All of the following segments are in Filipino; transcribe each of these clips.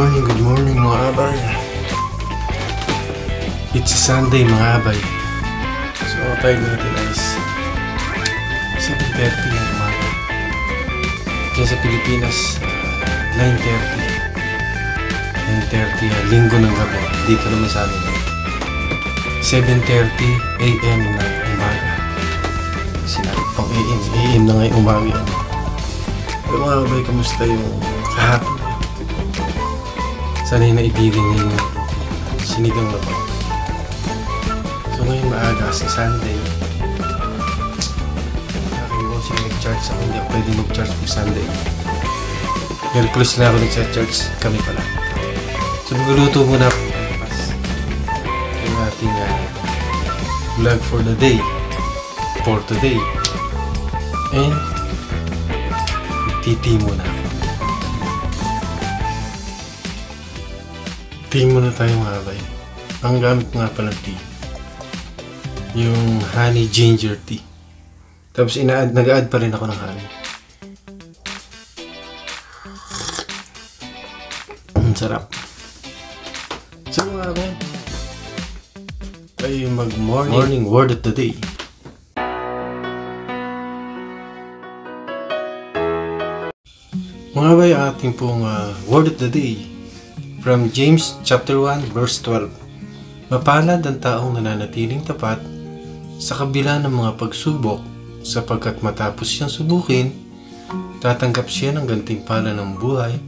Good morning mga abay. It's a Sunday mga abay. So ang time natin is 7:30 ng umaga. Diyan sa Pilipinas 9:30 linggo ng gabi. Dito naman sa amin 7:30 AM ng umaga. Sinabi pang AM na ngayon umaga. Pero mga abay, kamusta yung kahapon? Sana'y naibigan niyo yung sinigang na bangus. So ngayon maaga sa Sunday. Aking boss yung nag-charge ako. Hindi ako pwede mag-charge pag Sunday. Merkulis na ako nag-charge. Kami pala. So magluluto muna ako. Yung ating vlog for the day. For today. And tea muna. Tea muna tayo mga abay. Ang gamit ko nga pala tea, yung honey ginger tea. Tapos nag-add pa rin ako ng honey. Ang sarap. So mga abay, tayo mag-morning word of the day. Mga abay, ating pong word of the day from James chapter 1 verse 12. Mapalad ang taong nananatiling tapat sa kabila ng mga pagsubok, sapagkat matapos siyang subukin, tatanggap siya ng gantimpala ng buhay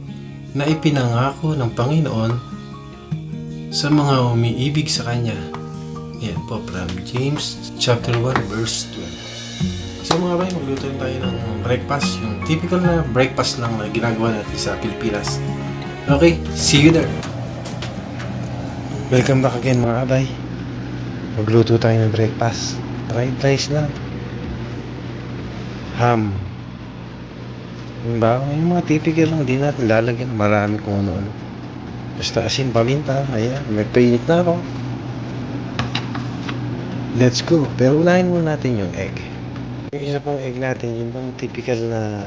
na ipinangako ng Panginoon sa mga umiibig sa Kanya. Yan po from James chapter 1 verse 12. So mga bay, magluto tayo ng breakfast, yung typical na breakfast lang na ginagawa natin sa Pilipinas. Okay, see you there. Welcome back again mga abay. Magluto tayo ng breakfast. Fried rice lang. Ham. Yung mga typical lang. Hindi natin lalagyan. Marami kung ano-ano. Basta asin, paminta. Ayan, may painit na ako. Let's go. Pero unahin muna natin yung egg. Yung isa pang egg natin, yung bang typical na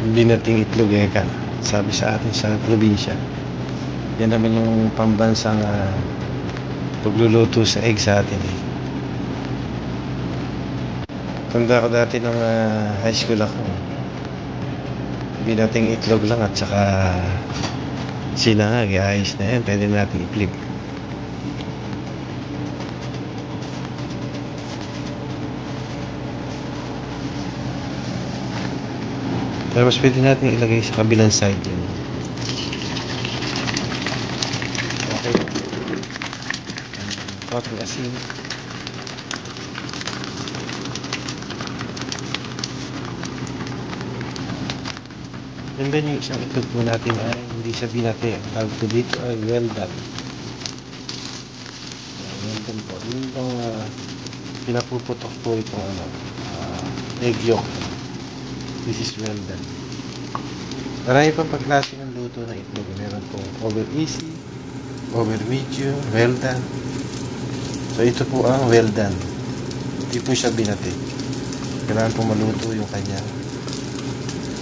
binating itlog eka, sabi sa atin sa probinsya. Yan naman yung pambansang pagluluto sa egg sa atin eh. Tanda ko dati nung high school ako, binating itlog lang at saka sinangag, ayos na yan, pwede natin i-flip. Tapos pwede natin ilagay sa kabilang side yun. Okay. Konting asin. And then yung isang itlog po natin ay hindi sabihin natin. Tawag ko dito ay well done. Well done po. Yung pang pinapuputok po itong egg yolk. This is well done. Marami pang pagklase ng luto ng itlog. Meron pong over easy, over medium, well done. So ito po ang well done. Hindi po siya binatik. Kailangan po maluto yung kanya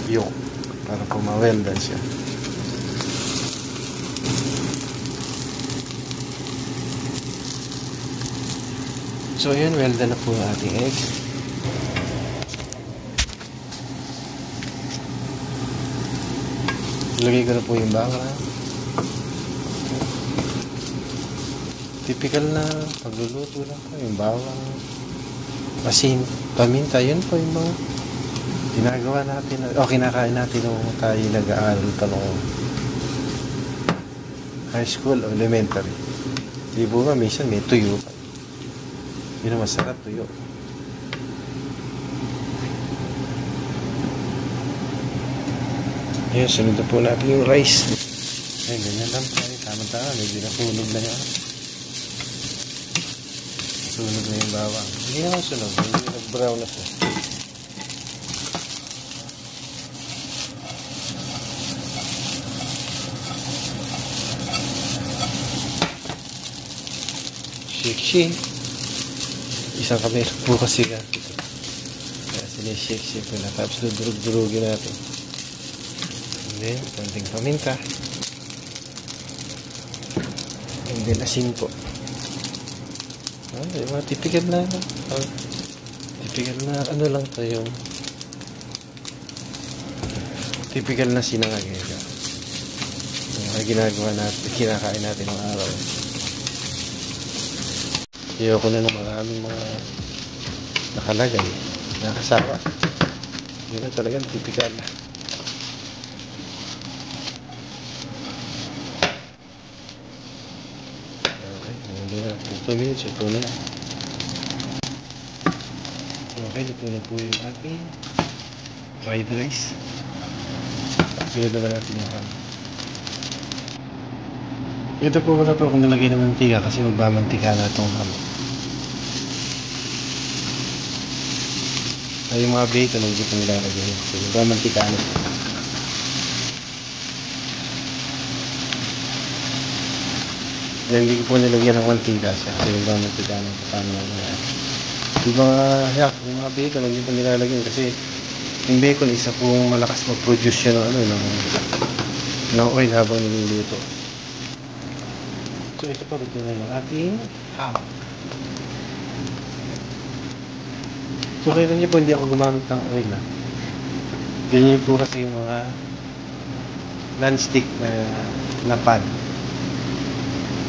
yolk para po ma-well done siya. So yun, well done na po ang ating eggs. Ilagay ko na po yung bawang. Typical na pagluluto lang po yung bawang, asin, paminta. Yun po yung mga ginagawa natin o kinakain natin nung tayo nag-aaral pa nung high school o elementary. Di po ba minsan may tuyo pa. Yun ang masarap, tuyo. Ayan, sunod na po natin yung rice. Ayan, ganyan lang po. Tama-tama, medyo nasunog na yan. Sunog na yung bawang. Hindi naman sunog, medyo nag-brown na po. Shake. Isang kamay po kasi ka. Kaya shake ko na. Tapos dudurug-durugin natin. And then, konting paminta. And then, asin po. Mga tipikal na, tipikal na, ano lang to yung tipikal na sinangag. Yung mga ginagawa natin, kinakain natin ng araw. Ayoko na ng maraming mga nakalagay, nakasawa. Yun na talagang tipikal na. Okay, 2 minutes, ito na. Okay, ito na po yung ating fried rice. Pinito na natin yung ham. Ito po wala po akong nalagay ng mantika kasi magbamantika na itong ham. Ay, yung mga bacon, hindi ko nilalagay. So, magbamantika na. Hindi ko po nilagyan ng mantika siya kasi magbamantika na. Paano na. Yung mga bacon, hindi ko nilalagay kasi yung bacon, isa pong malakas mag-produce siya ng oil habang niluluto. So, ito pa rin na yung ating ham. So, kaya niyo po, hindi ako gumamit ng oil na. Ganyan po kasi yung mga non-stick na pan.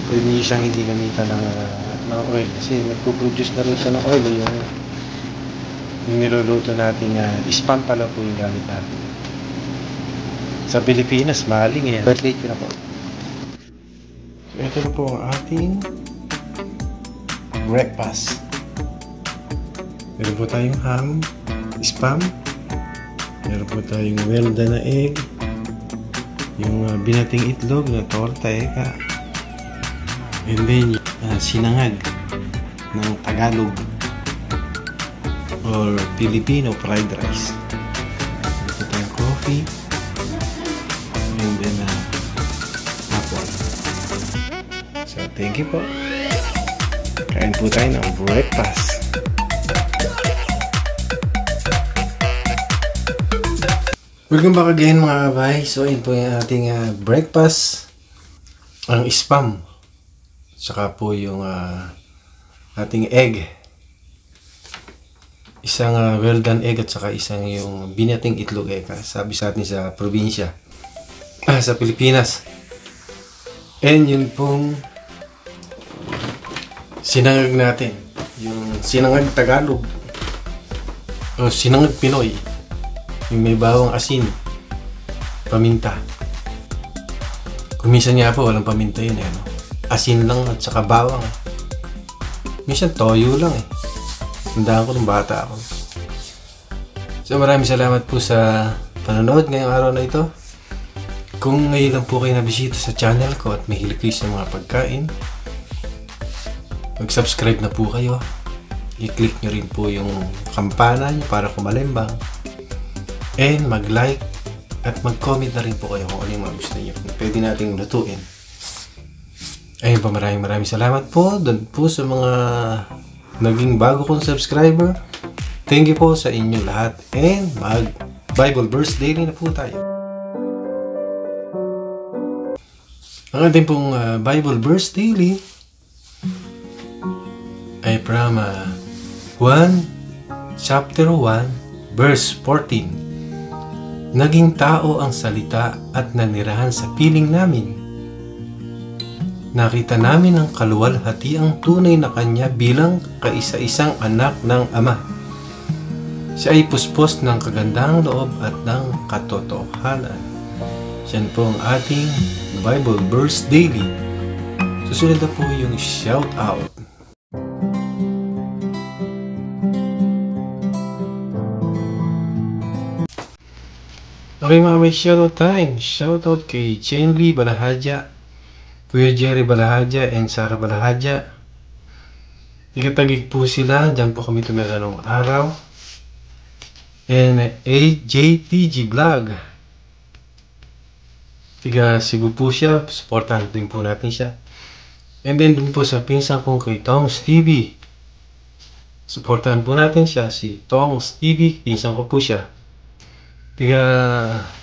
Pwede niyo siyang hindi gamitan ng oil kasi nagpo-produce na rin siya ng oil. Yung niluluto natin spam pala po yung gamit natin. Sa Pilipinas, maling yan. But late ko na po. So, ito na po ang ating breakfast. Meron po tayong ham, spam. Meron po tayong well done na egg. Yung binating itlog na torta eka. And then, sinangag ng Tagalog or Filipino fried rice. Ito tayong coffee. And then, apple. So, thank you po. Kain po tayo ng breakfast. Welcome back again mga kabay. So, yun po yung ating breakfast. Ang spam. Saka po yung ating egg. Isang well done egg at saka isang yung binating itlog egg. Sabi sa atin sa probinsya. Sa Pilipinas. And yun pong sinangag natin. Yung sinangag Tagalog. O sinangag Pinoy. Yung may bawang asin. Paminta. Kuminsan nga po walang paminta yun eh. No? Asin lang at saka bawang. Minsan toyo lang eh. Tandaan ko nung bata ako. So maraming salamat po sa panonood ngayong araw na ito. Kung ngayon lang po kayo nabisita sa channel ko at mahilig kayo sa mga pagkain, mag-subscribe na po kayo. I-click nyo rin po yung kampana nyo para kumalimbang. And mag-like at mag-comment na rin po kayo kung ano yung mga gusto nyo. Pwede nating lutuin. Ayun po, maraming salamat po doon po sa mga naging bago kong subscriber. Thank you po sa inyo lahat. And mag-Bible verse daily na po tayo. Ang ating pong Bible verse daily ay from chapter 1, verse 14. Naging tao ang salita at nanirahan sa piling namin. Nakita namin ang kaluwalhatiang tunay na kanya bilang kaisa-isang anak ng Ama. Siya ay puspos ng kagandahang loob at ng katotohanan. Yan po ang ating Bible verse daily. Susunod na po yung shout out. Okay mga may shoutout time. Shoutout kay Chenly Balahadja, Kuya Jerry Balahadja, and Sarah Balahadja. Ikatagig po sila. Diyan po kami tumira ng araw. And AJTG Vlog. Tiga Cebu po siya. Supportahan din po natin siya. And then dun po sa pinsan kong kay Tom's TV. Supportahan po natin siya, si Tongs TV. Pinsan ko po siya. Tiga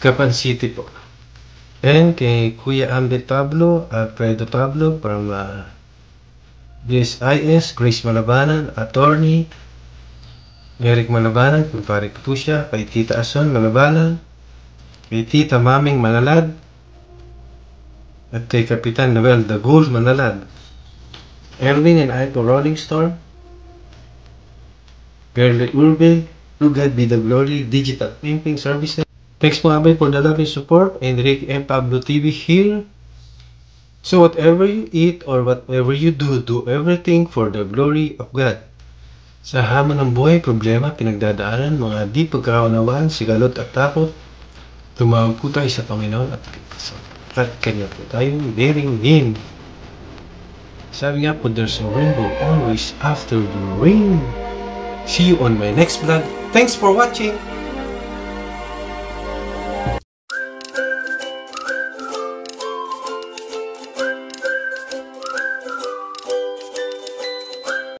Gapan City po. And kay Kuya Ambet Pablo, Alfredo Pablo from DSIS, Grace Malabanan, Attorney Eric Malabanan, kumpare ko po siya. Kay Tita Ason Malabanan, kay Tita Maming Manalad, at kay Kapitan Noel Dagul Manalad. Erwin and I po Rolling Storm, Girly Urbe, to God be the glory, Digital Pimping Services. Thanks po Abay for the love and support. Enrique M. Pablo TV here. So whatever you eat or whatever you do, do everything for the glory of God. Sa hamon ng buhay, problema, pinagdadaanan, mga di pagkakaunawaan, sigalot at takot, tumawag po tayo sa Panginoon at kanya po tayong bearing. Sabi nga po, there's a rainbow always after the rain. See you on my next vlog. Thanks for watching!